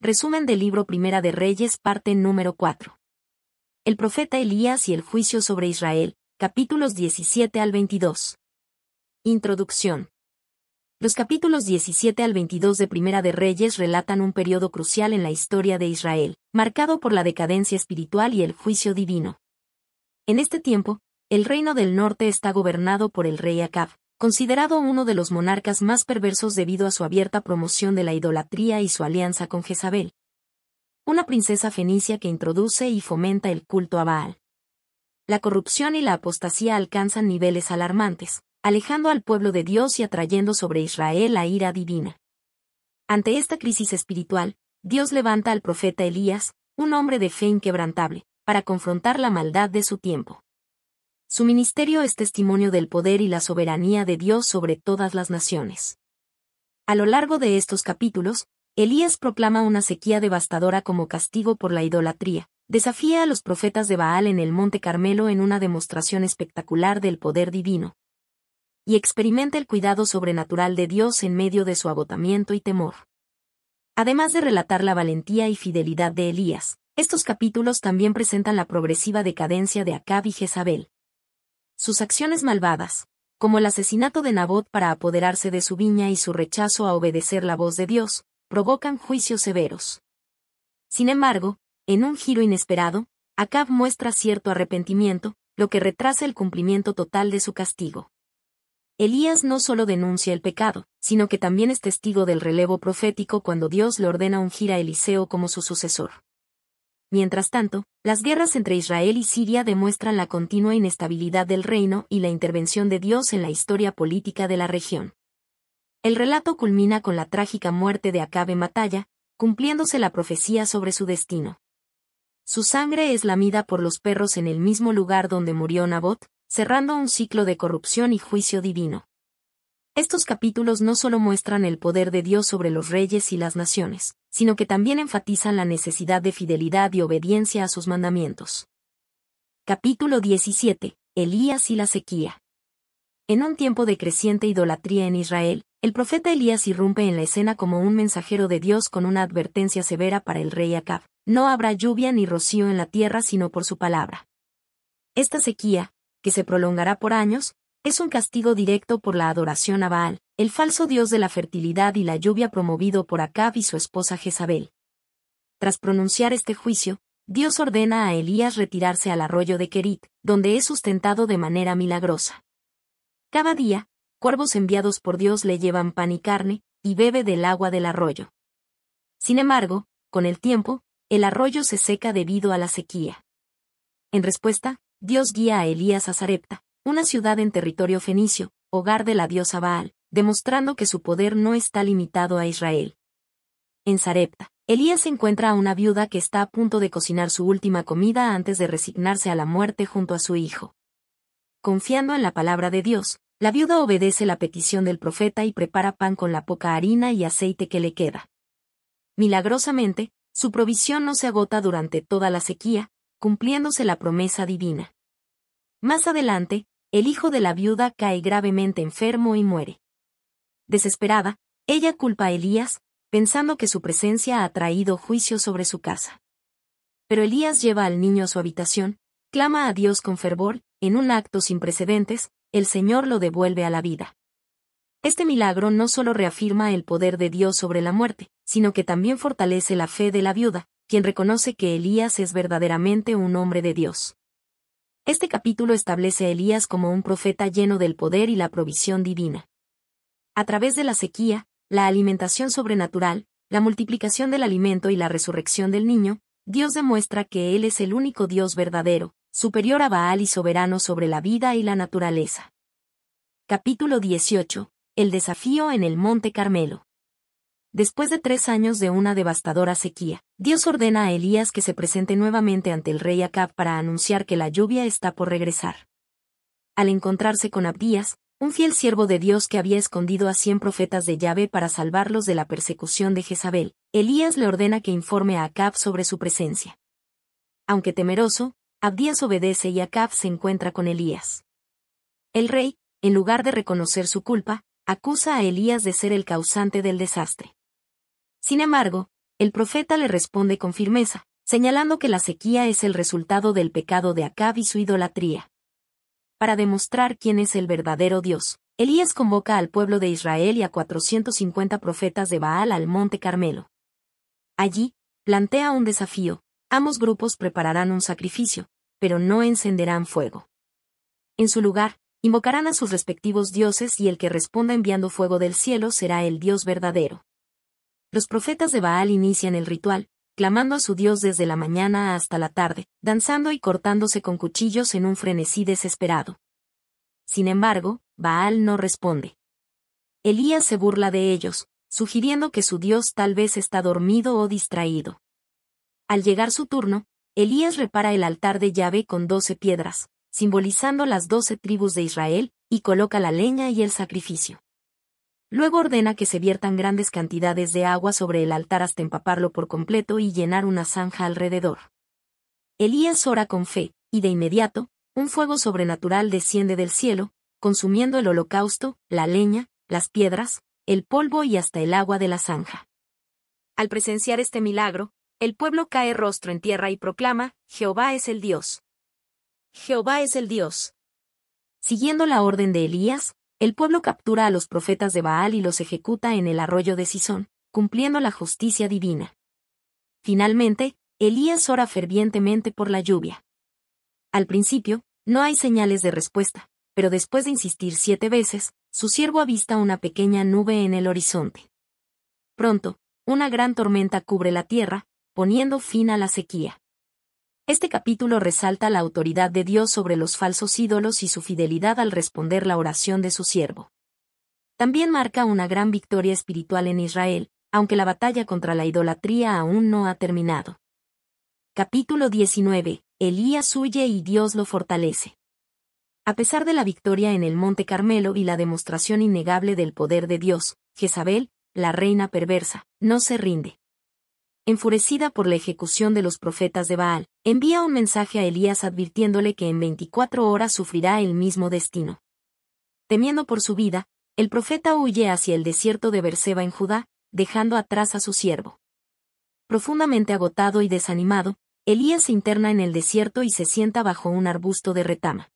Resumen del libro Primera de Reyes, parte número 4. El profeta Elías y el juicio sobre Israel, capítulos 17 al 22. Introducción. Los capítulos 17 al 22 de Primera de Reyes relatan un periodo crucial en la historia de Israel, marcado por la decadencia espiritual y el juicio divino. En este tiempo, el reino del norte está gobernado por el rey Acab, considerado uno de los monarcas más perversos debido a su abierta promoción de la idolatría y su alianza con Jezabel, una princesa fenicia que introduce y fomenta el culto a Baal. La corrupción y la apostasía alcanzan niveles alarmantes, alejando al pueblo de Dios y atrayendo sobre Israel la ira divina. Ante esta crisis espiritual, Dios levanta al profeta Elías, un hombre de fe inquebrantable, para confrontar la maldad de su tiempo. Su ministerio es testimonio del poder y la soberanía de Dios sobre todas las naciones. A lo largo de estos capítulos, Elías proclama una sequía devastadora como castigo por la idolatría, desafía a los profetas de Baal en el Monte Carmelo en una demostración espectacular del poder divino, y experimenta el cuidado sobrenatural de Dios en medio de su agotamiento y temor. Además de relatar la valentía y fidelidad de Elías, estos capítulos también presentan la progresiva decadencia de Acab y Jezabel. Sus acciones malvadas, como el asesinato de Nabot para apoderarse de su viña y su rechazo a obedecer la voz de Dios, provocan juicios severos. Sin embargo, en un giro inesperado, Acab muestra cierto arrepentimiento, lo que retrasa el cumplimiento total de su castigo. Elías no solo denuncia el pecado, sino que también es testigo del relevo profético cuando Dios le ordena ungir a Eliseo como su sucesor. Mientras tanto, las guerras entre Israel y Siria demuestran la continua inestabilidad del reino y la intervención de Dios en la historia política de la región. El relato culmina con la trágica muerte de Acab en batalla, cumpliéndose la profecía sobre su destino. Su sangre es lamida por los perros en el mismo lugar donde murió Nabot, cerrando un ciclo de corrupción y juicio divino. Estos capítulos no solo muestran el poder de Dios sobre los reyes y las naciones, sino que también enfatizan la necesidad de fidelidad y obediencia a sus mandamientos. Capítulo 17. Elías y la sequía. En un tiempo de creciente idolatría en Israel, el profeta Elías irrumpe en la escena como un mensajero de Dios con una advertencia severa para el rey Acab: no habrá lluvia ni rocío en la tierra sino por su palabra. Esta sequía, que se prolongará por años, es un castigo directo por la adoración a Baal, el falso dios de la fertilidad y la lluvia promovido por Acab y su esposa Jezabel. Tras pronunciar este juicio, Dios ordena a Elías retirarse al arroyo de Kerit, donde es sustentado de manera milagrosa. Cada día, cuervos enviados por Dios le llevan pan y carne, y bebe del agua del arroyo. Sin embargo, con el tiempo, el arroyo se seca debido a la sequía. En respuesta, Dios guía a Elías a Sarepta, una ciudad en territorio fenicio, hogar de la diosa Baal, demostrando que su poder no está limitado a Israel. En Sarepta, Elías encuentra a una viuda que está a punto de cocinar su última comida antes de resignarse a la muerte junto a su hijo. Confiando en la palabra de Dios, la viuda obedece la petición del profeta y prepara pan con la poca harina y aceite que le queda. Milagrosamente, su provisión no se agota durante toda la sequía, cumpliéndose la promesa divina. Más adelante, el hijo de la viuda cae gravemente enfermo y muere. Desesperada, ella culpa a Elías, pensando que su presencia ha traído juicio sobre su casa. Pero Elías lleva al niño a su habitación, clama a Dios con fervor, en un acto sin precedentes, el Señor lo devuelve a la vida. Este milagro no solo reafirma el poder de Dios sobre la muerte, sino que también fortalece la fe de la viuda, quien reconoce que Elías es verdaderamente un hombre de Dios. Este capítulo establece a Elías como un profeta lleno del poder y la provisión divina. A través de la sequía, la alimentación sobrenatural, la multiplicación del alimento y la resurrección del niño, Dios demuestra que Él es el único Dios verdadero, superior a Baal y soberano sobre la vida y la naturaleza. Capítulo 18. El desafío en el Monte Carmelo. Después de 3 años de una devastadora sequía, Dios ordena a Elías que se presente nuevamente ante el rey Acab para anunciar que la lluvia está por regresar. Al encontrarse con Abdías, un fiel siervo de Dios que había escondido a 100 profetas de Yahvé para salvarlos de la persecución de Jezabel, Elías le ordena que informe a Acab sobre su presencia. Aunque temeroso, Abdías obedece y Acab se encuentra con Elías. El rey, en lugar de reconocer su culpa, acusa a Elías de ser el causante del desastre. Sin embargo, El profeta le responde con firmeza, señalando que la sequía es el resultado del pecado de Acab y su idolatría. Para demostrar quién es el verdadero Dios, Elías convoca al pueblo de Israel y a 450 profetas de Baal al monte Carmelo. Allí, plantea un desafío: ambos grupos prepararán un sacrificio, pero no encenderán fuego. En su lugar, invocarán a sus respectivos dioses y el que responda enviando fuego del cielo será el Dios verdadero. Los profetas de Baal inician el ritual, clamando a su Dios desde la mañana hasta la tarde, danzando y cortándose con cuchillos en un frenesí desesperado. Sin embargo, Baal no responde. Elías se burla de ellos, sugiriendo que su Dios tal vez está dormido o distraído. Al llegar su turno, Elías repara el altar de Yahvé con 12 piedras, simbolizando las 12 tribus de Israel, y coloca la leña y el sacrificio. Luego ordena que se viertan grandes cantidades de agua sobre el altar hasta empaparlo por completo y llenar una zanja alrededor. Elías ora con fe, y de inmediato, un fuego sobrenatural desciende del cielo, consumiendo el holocausto, la leña, las piedras, el polvo y hasta el agua de la zanja. Al presenciar este milagro, el pueblo cae rostro en tierra y proclama: Jehová es el Dios. Jehová es el Dios. Siguiendo la orden de Elías, el pueblo captura a los profetas de Baal y los ejecuta en el arroyo de Cisón, cumpliendo la justicia divina. Finalmente, Elías ora fervientemente por la lluvia. Al principio, no hay señales de respuesta, pero después de insistir 7 veces, su siervo avista una pequeña nube en el horizonte. Pronto, una gran tormenta cubre la tierra, poniendo fin a la sequía. Este capítulo resalta la autoridad de Dios sobre los falsos ídolos y su fidelidad al responder la oración de su siervo. También marca una gran victoria espiritual en Israel, aunque la batalla contra la idolatría aún no ha terminado. Capítulo 19. Elías huye y Dios lo fortalece. A pesar de la victoria en el Monte Carmelo y la demostración innegable del poder de Dios, Jezabel, la reina perversa, no se rinde. Enfurecida por la ejecución de los profetas de Baal, envía un mensaje a Elías advirtiéndole que en 24 horas sufrirá el mismo destino. Temiendo por su vida, el profeta huye hacia el desierto de Berseba en Judá, dejando atrás a su siervo. Profundamente agotado y desanimado, Elías se interna en el desierto y se sienta bajo un arbusto de retama.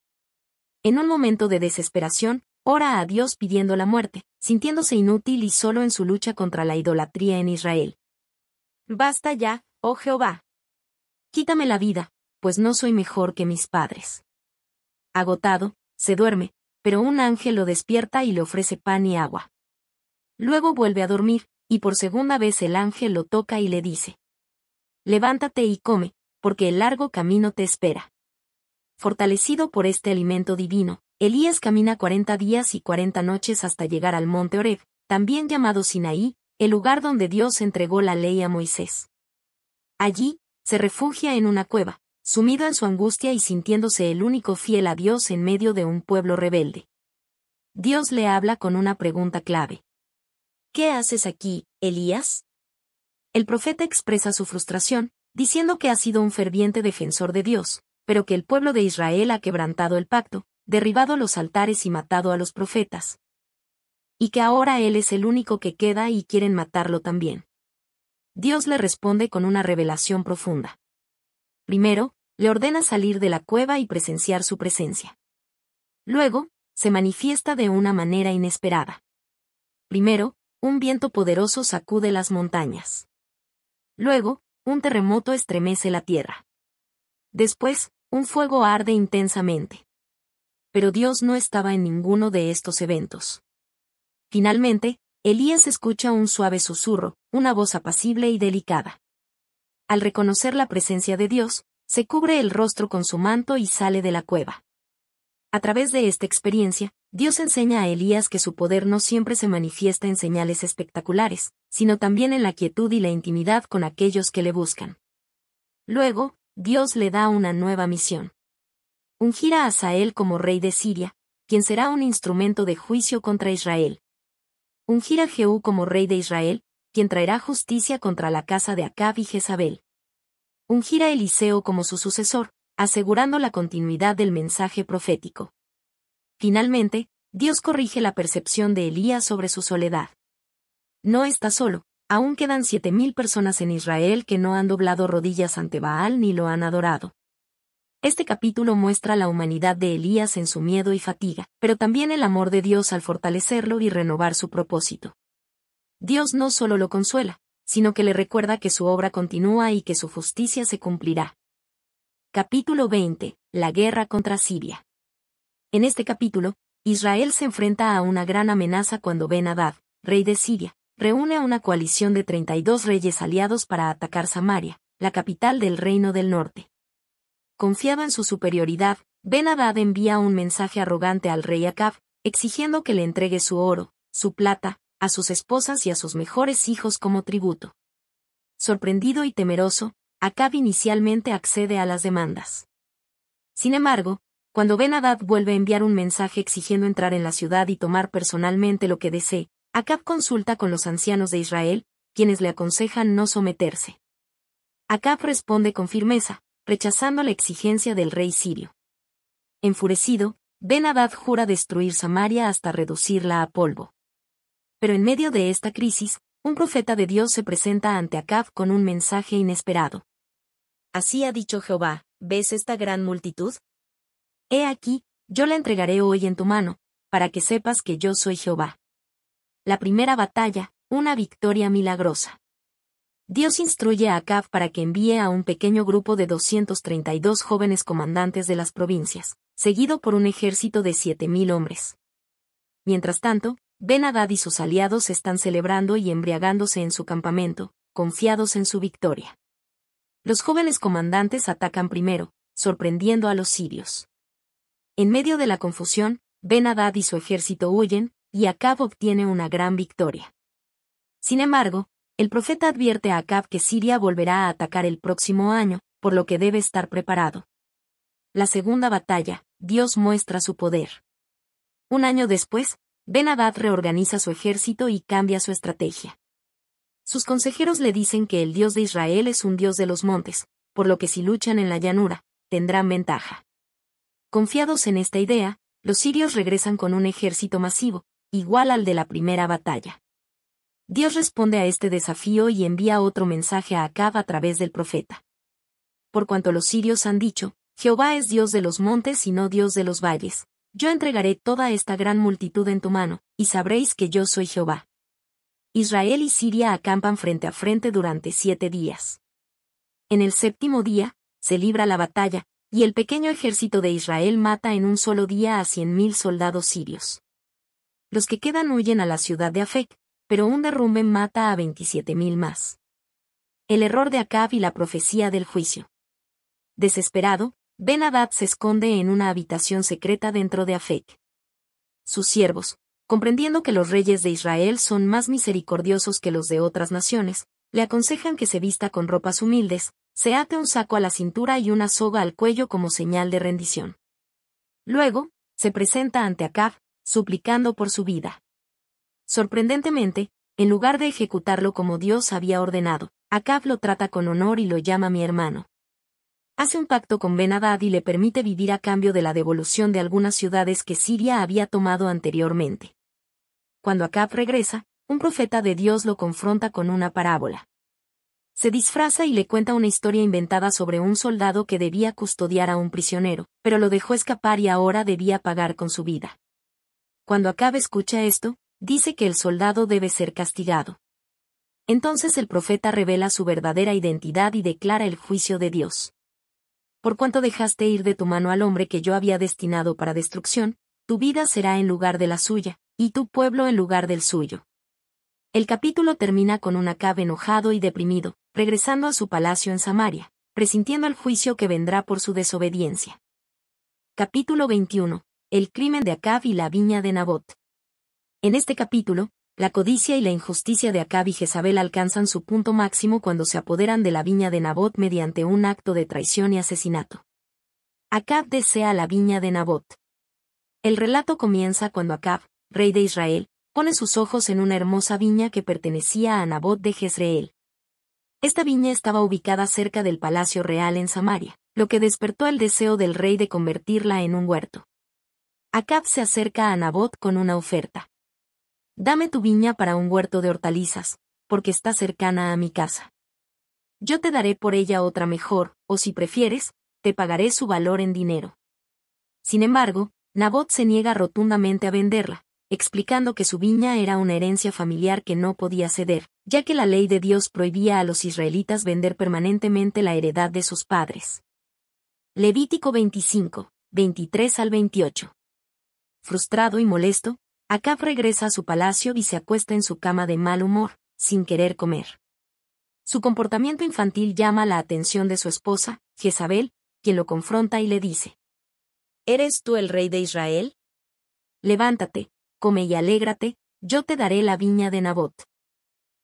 En un momento de desesperación, ora a Dios pidiendo la muerte, sintiéndose inútil y solo en su lucha contra la idolatría en Israel. Basta ya, oh Jehová. Quítame la vida, pues no soy mejor que mis padres. Agotado, se duerme, pero un ángel lo despierta y le ofrece pan y agua. Luego vuelve a dormir, y por segunda vez el ángel lo toca y le dice: Levántate y come, porque el largo camino te espera. Fortalecido por este alimento divino, Elías camina 40 días y 40 noches hasta llegar al monte Horeb, también llamado Sinaí, el lugar donde Dios entregó la ley a Moisés. Allí, se refugia en una cueva, sumido en su angustia y sintiéndose el único fiel a Dios en medio de un pueblo rebelde. Dios le habla con una pregunta clave. ¿Qué haces aquí, Elías? El profeta expresa su frustración, diciendo que ha sido un ferviente defensor de Dios, pero que el pueblo de Israel ha quebrantado el pacto, derribado los altares y matado a los profetas. Y que ahora él es el único que queda y quieren matarlo también. Dios le responde con una revelación profunda. Primero, le ordena salir de la cueva y presenciar su presencia. Luego, se manifiesta de una manera inesperada. Primero, un viento poderoso sacude las montañas. Luego, un terremoto estremece la tierra. Después, un fuego arde intensamente. Pero Dios no estaba en ninguno de estos eventos. Finalmente, Elías escucha un suave susurro, una voz apacible y delicada. Al reconocer la presencia de Dios, se cubre el rostro con su manto y sale de la cueva. A través de esta experiencia, Dios enseña a Elías que su poder no siempre se manifiesta en señales espectaculares, sino también en la quietud y la intimidad con aquellos que le buscan. Luego, Dios le da una nueva misión. Ungir a Hazael como rey de Siria, quien será un instrumento de juicio contra Israel. Ungir a Jehú como rey de Israel, quien traerá justicia contra la casa de Acab y Jezabel. Ungir a Eliseo como su sucesor, asegurando la continuidad del mensaje profético. Finalmente, Dios corrige la percepción de Elías sobre su soledad. No está solo, Aún quedan 7,000 personas en Israel que no han doblado rodillas ante Baal ni lo han adorado. Este capítulo muestra la humanidad de Elías en su miedo y fatiga, pero también el amor de Dios al fortalecerlo y renovar su propósito. Dios no solo lo consuela, sino que le recuerda que su obra continúa y que su justicia se cumplirá. Capítulo 20. La guerra contra Siria. En este capítulo, Israel se enfrenta a una gran amenaza cuando Ben-Hadad, rey de Siria, reúne a una coalición de 32 reyes aliados para atacar Samaria, la capital del reino del norte. Confiado en su superioridad, Ben-Hadad envía un mensaje arrogante al rey Acab, exigiendo que le entregue su oro, su plata, a sus esposas y a sus mejores hijos como tributo. Sorprendido y temeroso, Acab inicialmente accede a las demandas. Sin embargo, cuando Ben-Hadad vuelve a enviar un mensaje exigiendo entrar en la ciudad y tomar personalmente lo que desee, Acab consulta con los ancianos de Israel, quienes le aconsejan no someterse. Acab responde con firmeza, rechazando la exigencia del rey sirio. Enfurecido, Ben-Hadad jura destruir Samaria hasta reducirla a polvo. Pero en medio de esta crisis, un profeta de Dios se presenta ante Acab con un mensaje inesperado. Así ha dicho Jehová, ¿ves esta gran multitud? He aquí, yo la entregaré hoy en tu mano, para que sepas que yo soy Jehová. La primera batalla, una victoria milagrosa. Dios instruye a Acab para que envíe a un pequeño grupo de 232 jóvenes comandantes de las provincias, seguido por un ejército de 7,000 hombres. Mientras tanto, Ben-Hadad y sus aliados están celebrando y embriagándose en su campamento, confiados en su victoria. Los jóvenes comandantes atacan primero, sorprendiendo a los sirios. En medio de la confusión, Ben-Hadad y su ejército huyen, y Acab obtiene una gran victoria. Sin embargo, el profeta advierte a Acab que Siria volverá a atacar el próximo año, por lo que debe estar preparado. La segunda batalla, Dios muestra su poder. Un año después, Ben-Hadad reorganiza su ejército y cambia su estrategia. Sus consejeros le dicen que el Dios de Israel es un Dios de los montes, por lo que si luchan en la llanura, tendrán ventaja. Confiados en esta idea, los sirios regresan con un ejército masivo, igual al de la primera batalla. Dios responde a este desafío y envía otro mensaje a Acab a través del profeta. Por cuanto los sirios han dicho, Jehová es Dios de los montes y no Dios de los valles, yo entregaré toda esta gran multitud en tu mano, y sabréis que yo soy Jehová. Israel y Siria acampan frente a frente durante 7 días. En el 7º día, se libra la batalla, y el pequeño ejército de Israel mata en un solo día a 100,000 soldados sirios. Los que quedan huyen a la ciudad de Afec, pero un derrumbe mata a 27,000 más. El error de Acab y la profecía del juicio. Desesperado, Ben-Hadad se esconde en una habitación secreta dentro de Afec. Sus siervos, comprendiendo que los reyes de Israel son más misericordiosos que los de otras naciones, le aconsejan que se vista con ropas humildes, se ate un saco a la cintura y una soga al cuello como señal de rendición. Luego, se presenta ante Acab, suplicando por su vida. Sorprendentemente, en lugar de ejecutarlo como Dios había ordenado, Acab lo trata con honor y lo llama mi hermano. Hace un pacto con Ben-Hadad y le permite vivir a cambio de la devolución de algunas ciudades que Siria había tomado anteriormente. Cuando Acab regresa, un profeta de Dios lo confronta con una parábola. Se disfraza y le cuenta una historia inventada sobre un soldado que debía custodiar a un prisionero, pero lo dejó escapar y ahora debía pagar con su vida. Cuando Acab escucha esto, dice que el soldado debe ser castigado. Entonces el profeta revela su verdadera identidad y declara el juicio de Dios. Por cuanto dejaste ir de tu mano al hombre que yo había destinado para destrucción, tu vida será en lugar de la suya, y tu pueblo en lugar del suyo. El capítulo termina con un Acab enojado y deprimido, regresando a su palacio en Samaria, presintiendo el juicio que vendrá por su desobediencia. Capítulo 21. El crimen de Acab y la viña de Nabot. En este capítulo, la codicia y la injusticia de Acab y Jezabel alcanzan su punto máximo cuando se apoderan de la viña de Nabot mediante un acto de traición y asesinato. Acab desea la viña de Nabot. El relato comienza cuando Acab, rey de Israel, pone sus ojos en una hermosa viña que pertenecía a Nabot de Jezreel. Esta viña estaba ubicada cerca del palacio real en Samaria, lo que despertó el deseo del rey de convertirla en un huerto. Acab se acerca a Nabot con una oferta. Dame tu viña para un huerto de hortalizas, porque está cercana a mi casa. Yo te daré por ella otra mejor, o si prefieres, te pagaré su valor en dinero. Sin embargo, Nabot se niega rotundamente a venderla, explicando que su viña era una herencia familiar que no podía ceder, ya que la ley de Dios prohibía a los israelitas vender permanentemente la heredad de sus padres. Levítico 25, 23 al 28. Frustrado y molesto, Acab regresa a su palacio y se acuesta en su cama de mal humor, sin querer comer. Su comportamiento infantil llama la atención de su esposa, Jezabel, quien lo confronta y le dice: ¿Eres tú el rey de Israel? Levántate, come y alégrate, yo te daré la viña de Nabot.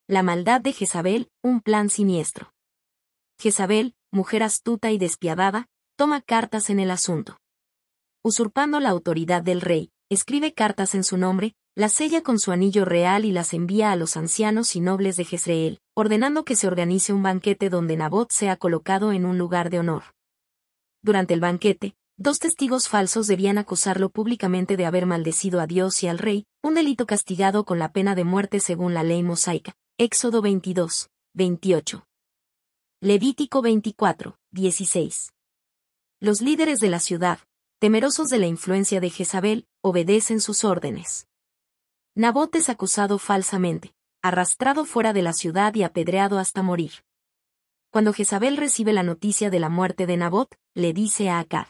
La maldad de Jezabel, un plan siniestro. Jezabel, mujer astuta y despiadada, toma cartas en el asunto. Usurpando la autoridad del rey, escribe cartas en su nombre, las sella con su anillo real y las envía a los ancianos y nobles de Jezreel, ordenando que se organice un banquete donde Nabot sea colocado en un lugar de honor. Durante el banquete, 2 testigos falsos debían acusarlo públicamente de haber maldecido a Dios y al rey, un delito castigado con la pena de muerte según la ley mosaica. Éxodo 22, 28. Levítico 24, 16. Los líderes de la ciudad, temerosos de la influencia de Jezabel, obedecen sus órdenes. Nabot es acusado falsamente, arrastrado fuera de la ciudad y apedreado hasta morir. Cuando Jezabel recibe la noticia de la muerte de Nabot, le dice a Acab: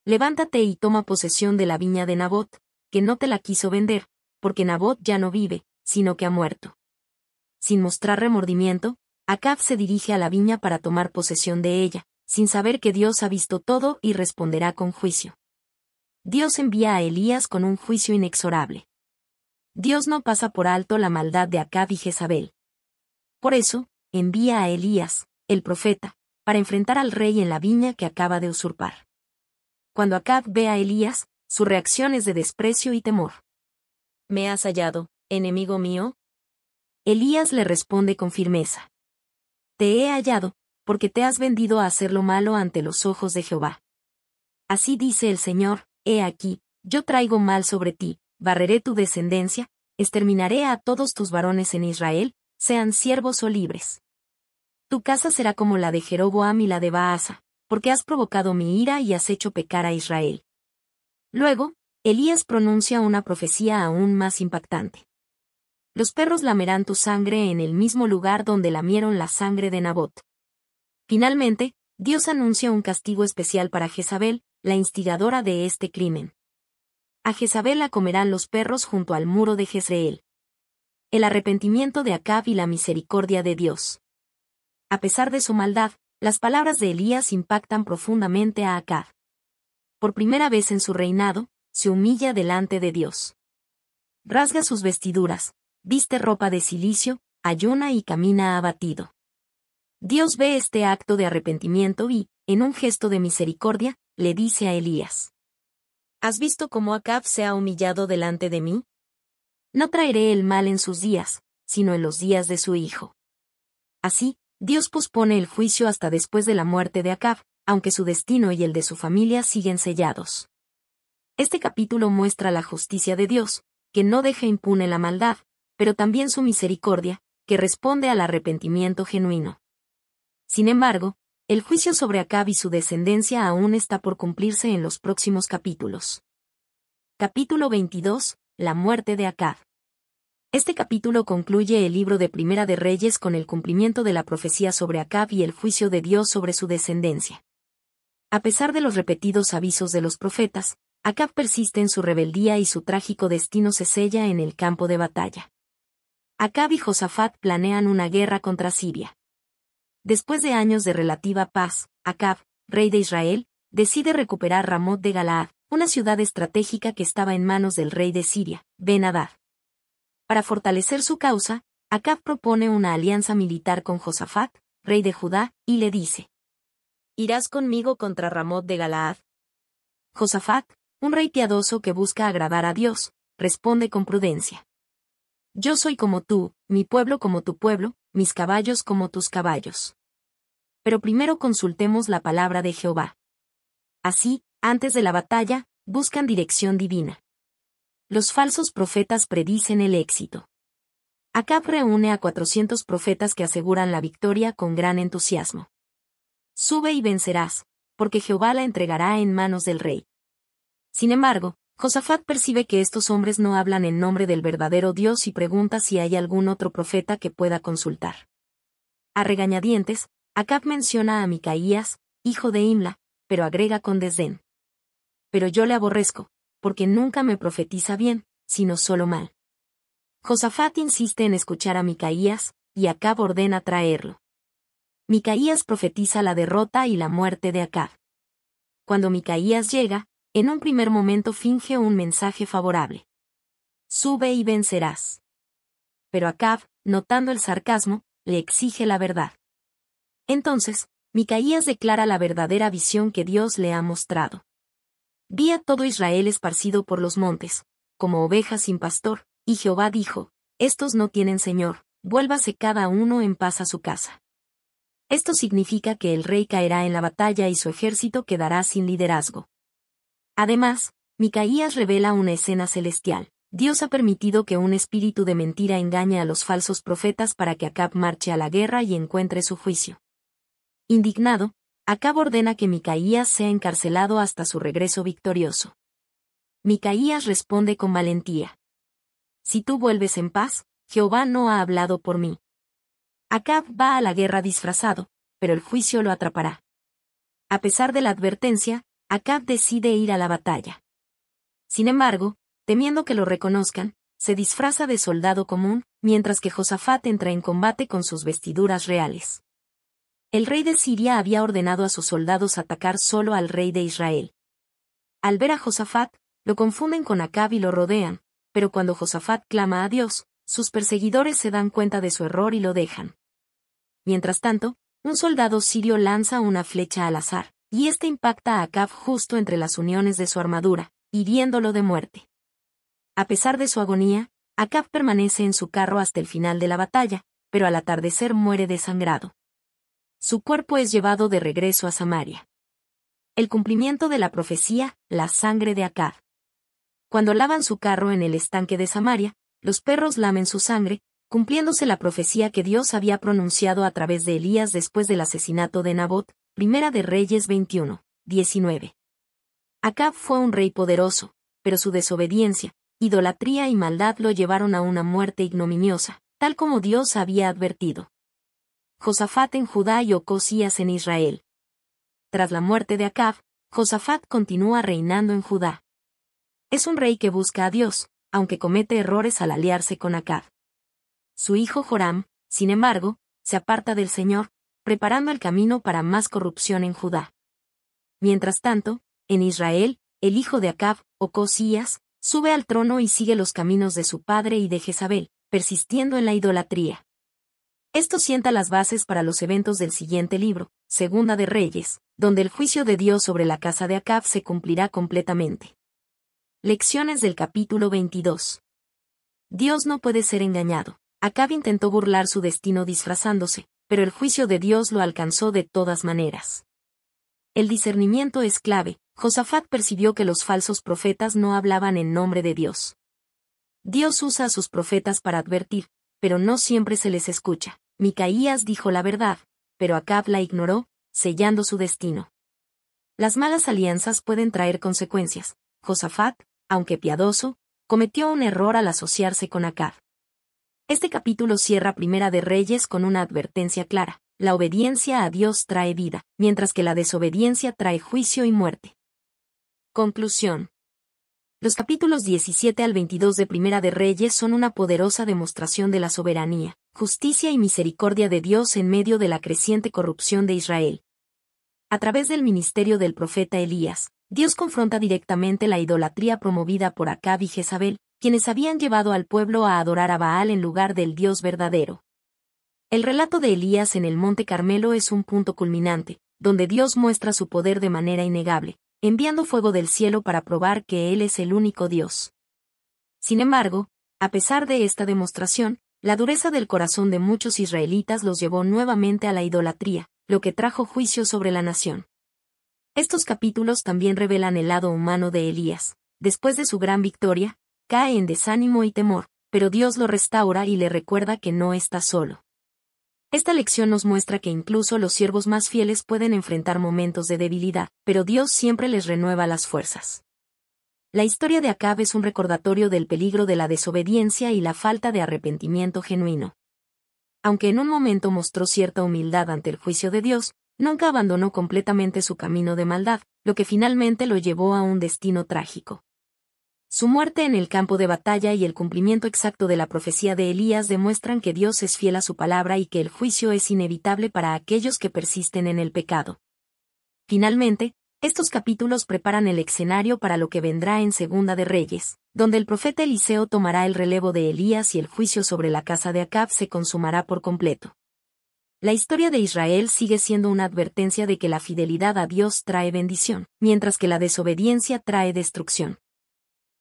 levántate y toma posesión de la viña de Nabot, que no te la quiso vender, porque Nabot ya no vive, sino que ha muerto. Sin mostrar remordimiento, Acab se dirige a la viña para tomar posesión de ella, sin saber que Dios ha visto todo y responderá con juicio. Dios envía a Elías con un juicio inexorable. Dios no pasa por alto la maldad de Acab y Jezabel. Por eso, envía a Elías, el profeta, para enfrentar al rey en la viña que acaba de usurpar. Cuando Acab ve a Elías, su reacción es de desprecio y temor. ¿Me has hallado, enemigo mío? Elías le responde con firmeza: te he hallado, porque te has vendido a hacer lo malo ante los ojos de Jehová. Así dice el Señor: he aquí, yo traigo mal sobre ti, barreré tu descendencia, exterminaré a todos tus varones en Israel, sean siervos o libres. Tu casa será como la de Jeroboam y la de Baasa, porque has provocado mi ira y has hecho pecar a Israel. Luego, Elías pronuncia una profecía aún más impactante. Los perros lamerán tu sangre en el mismo lugar donde lamieron la sangre de Nabot. Finalmente, Dios anuncia un castigo especial para Jezabel, la instigadora de este crimen. A Jezabel la comerán los perros junto al muro de Jezreel. El arrepentimiento de Acab y la misericordia de Dios. A pesar de su maldad, las palabras de Elías impactan profundamente a Acab. Por primera vez en su reinado, se humilla delante de Dios. Rasga sus vestiduras, viste ropa de cilicio, ayuna y camina abatido. Dios ve este acto de arrepentimiento y, en un gesto de misericordia, le dice a Elías: ¿has visto cómo Acab se ha humillado delante de mí? No traeré el mal en sus días, sino en los días de su hijo. Así, Dios pospone el juicio hasta después de la muerte de Acab, aunque su destino y el de su familia siguen sellados. Este capítulo muestra la justicia de Dios, que no deja impune la maldad, pero también su misericordia, que responde al arrepentimiento genuino. Sin embargo, el juicio sobre Acab y su descendencia aún está por cumplirse en los próximos capítulos. Capítulo 22. La muerte de Acab. Este capítulo concluye el libro de Primera de Reyes con el cumplimiento de la profecía sobre Acab y el juicio de Dios sobre su descendencia. A pesar de los repetidos avisos de los profetas, Acab persiste en su rebeldía y su trágico destino se sella en el campo de batalla. Acab y Josafat planean una guerra contra Siria. Después de años de relativa paz, Acab, rey de Israel, decide recuperar Ramot de Galaad, una ciudad estratégica que estaba en manos del rey de Siria, Ben-Hadad. Para fortalecer su causa, Acab propone una alianza militar con Josafat, rey de Judá, y le dice: ¿irás conmigo contra Ramot de Galaad? Josafat, un rey piadoso que busca agradar a Dios, responde con prudencia: yo soy como tú, mi pueblo como tu pueblo, mis caballos como tus caballos. Pero primero consultemos la palabra de Jehová. Así, antes de la batalla, buscan dirección divina. Los falsos profetas predicen el éxito. Acab reúne a 400 profetas que aseguran la victoria con gran entusiasmo. Sube y vencerás, porque Jehová la entregará en manos del rey. Sin embargo, Josafat percibe que estos hombres no hablan en nombre del verdadero Dios y pregunta si hay algún otro profeta que pueda consultar. A regañadientes, Acab menciona a Micaías, hijo de Imla, pero agrega con desdén: pero yo le aborrezco, porque nunca me profetiza bien, sino solo mal. Josafat insiste en escuchar a Micaías, y Acab ordena traerlo. Micaías profetiza la derrota y la muerte de Acab. Cuando Micaías llega, en un primer momento finge un mensaje favorable. Sube y vencerás. Pero Acab, notando el sarcasmo, le exige la verdad. Entonces, Micaías declara la verdadera visión que Dios le ha mostrado. Vi a todo Israel esparcido por los montes, como ovejas sin pastor, y Jehová dijo: estos no tienen señor, vuélvase cada uno en paz a su casa. Esto significa que el rey caerá en la batalla y su ejército quedará sin liderazgo. Además, Micaías revela una escena celestial. Dios ha permitido que un espíritu de mentira engañe a los falsos profetas para que Acab marche a la guerra y encuentre su juicio. Indignado, Acab ordena que Micaías sea encarcelado hasta su regreso victorioso. Micaías responde con valentía: si tú vuelves en paz, Jehová no ha hablado por mí. Acab va a la guerra disfrazado, pero el juicio lo atrapará. A pesar de la advertencia, Acab decide ir a la batalla. Sin embargo, temiendo que lo reconozcan, se disfraza de soldado común, mientras que Josafat entra en combate con sus vestiduras reales. El rey de Siria había ordenado a sus soldados atacar solo al rey de Israel. Al ver a Josafat, lo confunden con Acab y lo rodean, pero cuando Josafat clama a Dios, sus perseguidores se dan cuenta de su error y lo dejan. Mientras tanto, un soldado sirio lanza una flecha al azar, y éste impacta a Acab justo entre las uniones de su armadura, hiriéndolo de muerte. A pesar de su agonía, Acab permanece en su carro hasta el final de la batalla, pero al atardecer muere desangrado. Su cuerpo es llevado de regreso a Samaria. El cumplimiento de la profecía, la sangre de Acab. Cuando lavan su carro en el estanque de Samaria, los perros lamen su sangre, cumpliéndose la profecía que Dios había pronunciado a través de Elías después del asesinato de Nabot, Primera de Reyes 21, 19. Acab fue un rey poderoso, pero su desobediencia, idolatría y maldad lo llevaron a una muerte ignominiosa, tal como Dios había advertido. Josafat en Judá y Ocosías en Israel. Tras la muerte de Acab, Josafat continúa reinando en Judá. Es un rey que busca a Dios, aunque comete errores al aliarse con Acab. Su hijo Joram, sin embargo, se aparta del Señor, preparando el camino para más corrupción en Judá. Mientras tanto, en Israel, el hijo de Acab, Ocosías, sube al trono y sigue los caminos de su padre y de Jezabel, persistiendo en la idolatría. Esto sienta las bases para los eventos del siguiente libro, Segunda de Reyes, donde el juicio de Dios sobre la casa de Acab se cumplirá completamente. Lecciones del capítulo 22. Dios no puede ser engañado. Acab intentó burlar su destino disfrazándose, pero el juicio de Dios lo alcanzó de todas maneras. El discernimiento es clave. Josafat percibió que los falsos profetas no hablaban en nombre de Dios. Dios usa a sus profetas para advertir, pero no siempre se les escucha. Micaías dijo la verdad, pero Acab la ignoró, sellando su destino. Las malas alianzas pueden traer consecuencias. Josafat, aunque piadoso, cometió un error al asociarse con Acab. Este capítulo cierra Primera de Reyes con una advertencia clara: la obediencia a Dios trae vida, mientras que la desobediencia trae juicio y muerte. Conclusión. Los capítulos 17 al 22 de Primera de Reyes son una poderosa demostración de la soberanía, justicia y misericordia de Dios en medio de la creciente corrupción de Israel. A través del ministerio del profeta Elías, Dios confronta directamente la idolatría promovida por Acab y Jezabel, quienes habían llevado al pueblo a adorar a Baal en lugar del Dios verdadero. El relato de Elías en el Monte Carmelo es un punto culminante, donde Dios muestra su poder de manera innegable, enviando fuego del cielo para probar que Él es el único Dios. Sin embargo, a pesar de esta demostración, la dureza del corazón de muchos israelitas los llevó nuevamente a la idolatría, lo que trajo juicio sobre la nación. Estos capítulos también revelan el lado humano de Elías. Después de su gran victoria, cae en desánimo y temor, pero Dios lo restaura y le recuerda que no está solo. Esta lección nos muestra que incluso los siervos más fieles pueden enfrentar momentos de debilidad, pero Dios siempre les renueva las fuerzas. La historia de Acab es un recordatorio del peligro de la desobediencia y la falta de arrepentimiento genuino. Aunque en un momento mostró cierta humildad ante el juicio de Dios, nunca abandonó completamente su camino de maldad, lo que finalmente lo llevó a un destino trágico. Su muerte en el campo de batalla y el cumplimiento exacto de la profecía de Elías demuestran que Dios es fiel a su palabra y que el juicio es inevitable para aquellos que persisten en el pecado. Finalmente, estos capítulos preparan el escenario para lo que vendrá en Segunda de Reyes, donde el profeta Eliseo tomará el relevo de Elías y el juicio sobre la casa de Acab se consumará por completo. La historia de Israel sigue siendo una advertencia de que la fidelidad a Dios trae bendición, mientras que la desobediencia trae destrucción.